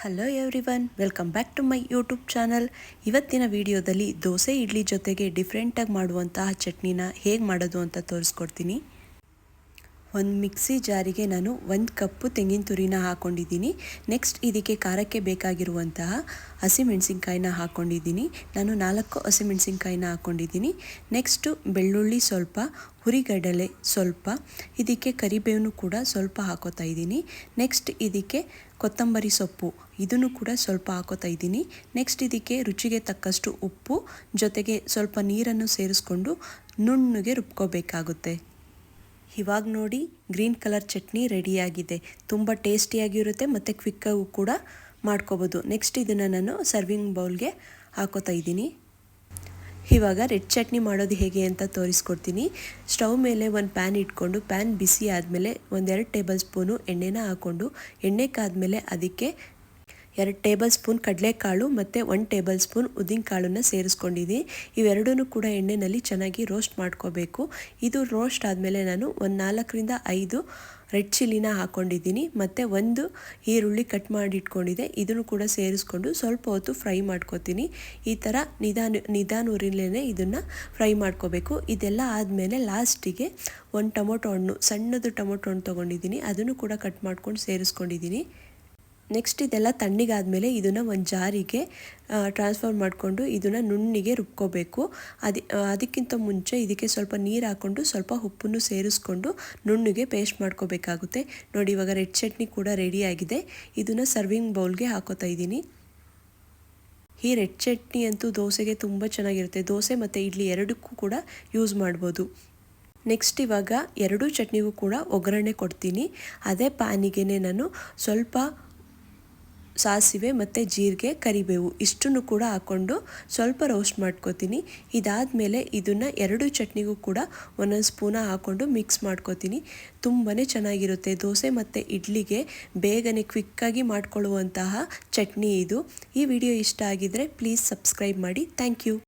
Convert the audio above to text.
Hello everyone, welcome back to my YouTube channel. ಇವತ್ತಿನ ವಿಡಿಯೋದಲ್ಲಿ ದೋಸೆ ಇಡ್ಲಿ ಜೊತೆಗೆ ಡಿಫ್ರೆಂಟಾಗಿ ಮಾಡುವಂತಹ ಚಟ್ನಿನ ಹೇಗೆ ಮಾಡೋದು ಅಂತ ತೋರಿಸ್ಕೊಡ್ತೀನಿ. ಒಂದು ಮಿಕ್ಸಿ ಜಾರಿಗೆ ನಾನು 1 ಕಪ್ಪು ತೆಂಗಿನ ತುರಿನ ಹಾಕ್ಕೊಂಡಿದ್ದೀನಿ. ನೆಕ್ಸ್ಟ್ ಇದಕ್ಕೆ ಖಾರಕ್ಕೆ ಬೇಕಾಗಿರುವಂತಹ ಹಸಿಮೆಣಸಿನ್ಕಾಯಿನ ಹಾಕ್ಕೊಂಡಿದ್ದೀನಿ. ನಾನು 4 ಹಸಿಮೆಣಸಿನ್ಕಾಯಿನ ಹಾಕ್ಕೊಂಡಿದ್ದೀನಿ. ನೆಕ್ಸ್ಟು ಬೆಳ್ಳುಳ್ಳಿ ಸ್ವಲ್ಪ, ಹುರಿಗಡಲೆ ಸ್ವಲ್ಪ, ಇದಕ್ಕೆ ಕರಿಬೇವನ್ನು ಕೂಡ ಸ್ವಲ್ಪ ಹಾಕೋತಾ ಇದ್ದೀನಿ. ನೆಕ್ಸ್ಟ್ ಇದಕ್ಕೆ ಕೊತ್ತಂಬರಿ ಸೊಪ್ಪು ಇದನ್ನು ಕೂಡ ಸ್ವಲ್ಪ ಹಾಕೋತಾ ಇದ್ದೀನಿ. ನೆಕ್ಸ್ಟ್ ಇದಕ್ಕೆ ರುಚಿಗೆ ತಕ್ಕಷ್ಟು ಉಪ್ಪು ಜೊತೆಗೆ ಸ್ವಲ್ಪ ನೀರನ್ನು ಸೇರಿಸ್ಕೊಂಡು ನುಣ್ಣಗೆ ರುಬ್ಕೋಬೇಕಾಗುತ್ತೆ. ಇವಾಗ ನೋಡಿ, ಗ್ರೀನ್ ಕಲರ್ ಚಟ್ನಿ ರೆಡಿಯಾಗಿದೆ. ತುಂಬ ಟೇಸ್ಟಿಯಾಗಿರುತ್ತೆ ಮತ್ತು ಕ್ವಿಕ್ಕಾಗೂ ಕೂಡ ಮಾಡ್ಕೋಬೋದು. ನೆಕ್ಸ್ಟ್ ಇದನ್ನು ನಾನು ಸರ್ವಿಂಗ್ ಬೌಲ್ಗೆ ಹಾಕೋತಾ ಇದ್ದೀನಿ. ಇವಾಗ ರೆಡ್ ಚಟ್ನಿ ಮಾಡೋದು ಹೇಗೆ ಅಂತ ತೋರಿಸ್ಕೊಡ್ತೀನಿ. ಸ್ಟವ್ ಮೇಲೆ ಒಂದು ಪ್ಯಾನ್ ಇಟ್ಕೊಂಡು ಪ್ಯಾನ್ ಬಿಸಿ ಆದಮೇಲೆ 1-2 ಟೇಬಲ್ ಸ್ಪೂನು ಎಣ್ಣೆನ ಹಾಕ್ಕೊಂಡು ಎಣ್ಣೆ ಕಾದ್ಮೇಲೆ ಅದಕ್ಕೆ 2 ಟೇಬಲ್ ಸ್ಪೂನ್ ಕಡಲೆಕಾಳು ಮತ್ತು 1 ಟೇಬಲ್ ಸ್ಪೂನ್ ಉದ್ದಿನಕಾಳನ್ನು ಸೇರಿಸ್ಕೊಂಡಿದ್ದೀನಿ. ಇವೆರಡೂ ಕೂಡ ಎಣ್ಣೆಯಲ್ಲಿ ಚೆನ್ನಾಗಿ ರೋಸ್ಟ್ ಮಾಡ್ಕೋಬೇಕು. ಇದು ರೋಸ್ಟ್ ಆದಮೇಲೆ ನಾನು 4-5 ರೆಡ್ ಚಿಲ್ಲಿನ ಹಾಕ್ಕೊಂಡಿದ್ದೀನಿ ಮತ್ತು 1 ಈರುಳ್ಳಿ ಕಟ್ ಮಾಡಿ ಇಟ್ಕೊಂಡಿದ್ದೆ. ಇದನ್ನು ಕೂಡ ಸೇರಿಸ್ಕೊಂಡು ಸ್ವಲ್ಪ ಹೊತ್ತು ಫ್ರೈ ಮಾಡ್ಕೋತೀನಿ. ಈ ಥರ ನಿಧಾನ ಉರಿಲೇ ಇದನ್ನು ಫ್ರೈ ಮಾಡ್ಕೋಬೇಕು. ಇದೆಲ್ಲ ಆದಮೇಲೆ ಲಾಸ್ಟಿಗೆ 1 ಟೊಮೊಟೊ ಹಣ್ಣು, ಸಣ್ಣದು ಟೊಮೊಟೊ ಹಣ್ಣು ತೊಗೊಂಡಿದ್ದೀನಿ, ಅದನ್ನು ಕೂಡ ಕಟ್ ಮಾಡ್ಕೊಂಡು ಸೇರಿಸ್ಕೊಂಡಿದ್ದೀನಿ. ನೆಕ್ಸ್ಟ್ ಇದೆಲ್ಲ ತಣ್ಣಗಾದಮೇಲೆ ಇದನ್ನು ಒಂದು ಜಾರಿಗೆ ಟ್ರಾನ್ಸ್ಫರ್ ಮಾಡಿಕೊಂಡು ಇದನ್ನು ನುಣ್ಣಿಗೆ ರುಬ್ಕೋಬೇಕು. ಅದಕ್ಕಿಂತ ಮುಂಚೆ ಇದಕ್ಕೆ ಸ್ವಲ್ಪ ನೀರು ಹಾಕ್ಕೊಂಡು ಸ್ವಲ್ಪ ಉಪ್ಪನ್ನು ಸೇರಿಸ್ಕೊಂಡು ನುಣ್ಣಿಗೆ ಪೇಸ್ಟ್ ಮಾಡ್ಕೋಬೇಕಾಗುತ್ತೆ. ನೋಡಿ, ಇವಾಗ ರೆಡ್ ಚಟ್ನಿ ಕೂಡ ರೆಡಿಯಾಗಿದೆ. ಇದನ್ನು ಸರ್ವಿಂಗ್ ಬೌಲ್ಗೆ ಹಾಕೋತಾ ಇದ್ದೀನಿ. ಈ ರೆಡ್ ಚಟ್ನಿ ಅಂತೂ ದೋಸೆಗೆ ತುಂಬ ಚೆನ್ನಾಗಿರುತ್ತೆ. ದೋಸೆ ಮತ್ತು ಇಡ್ಲಿ ಎರಡಕ್ಕೂ ಕೂಡ ಯೂಸ್ ಮಾಡ್ಬೋದು. ನೆಕ್ಸ್ಟ್ ಇವಾಗ 2 ಚಟ್ನಿಗೂ ಕೂಡ ಒಗ್ಗರಣೆ ಕೊಡ್ತೀನಿ. ಅದೇ ಪ್ಯಾನಿಗೆ ನಾನು ಸ್ವಲ್ಪ ಸಾಸಿವೆ ಮತ್ತು ಜೀರಿಗೆ, ಕರಿಬೇವು ಇಷ್ಟನ್ನು ಕೂಡ ಹಾಕ್ಕೊಂಡು ಸ್ವಲ್ಪ ರೋಸ್ಟ್ ಮಾಡ್ಕೋತೀನಿ. ಇದಾದಮೇಲೆ ಇದನ್ನು 2 ಚಟ್ನಿಗೂ ಕೂಡ 1 ಸ್ಪೂನ ಹಾಕ್ಕೊಂಡು ಮಿಕ್ಸ್ ಮಾಡ್ಕೋತೀನಿ. ತುಂಬಾ ಚೆನ್ನಾಗಿರುತ್ತೆ. ದೋಸೆ ಮತ್ತು ಇಡ್ಲಿಗೆ ಬೇಗನೆ ಕ್ವಿಕ್ಕಾಗಿ ಮಾಡ್ಕೊಳ್ಳುವಂತಹ ಚಟ್ನಿ ಇದು. ಈ ವಿಡಿಯೋ ಇಷ್ಟ ಆಗಿದ್ದರೆ ಪ್ಲೀಸ್ ಸಬ್ಸ್ಕ್ರೈಬ್ ಮಾಡಿ. Thank you.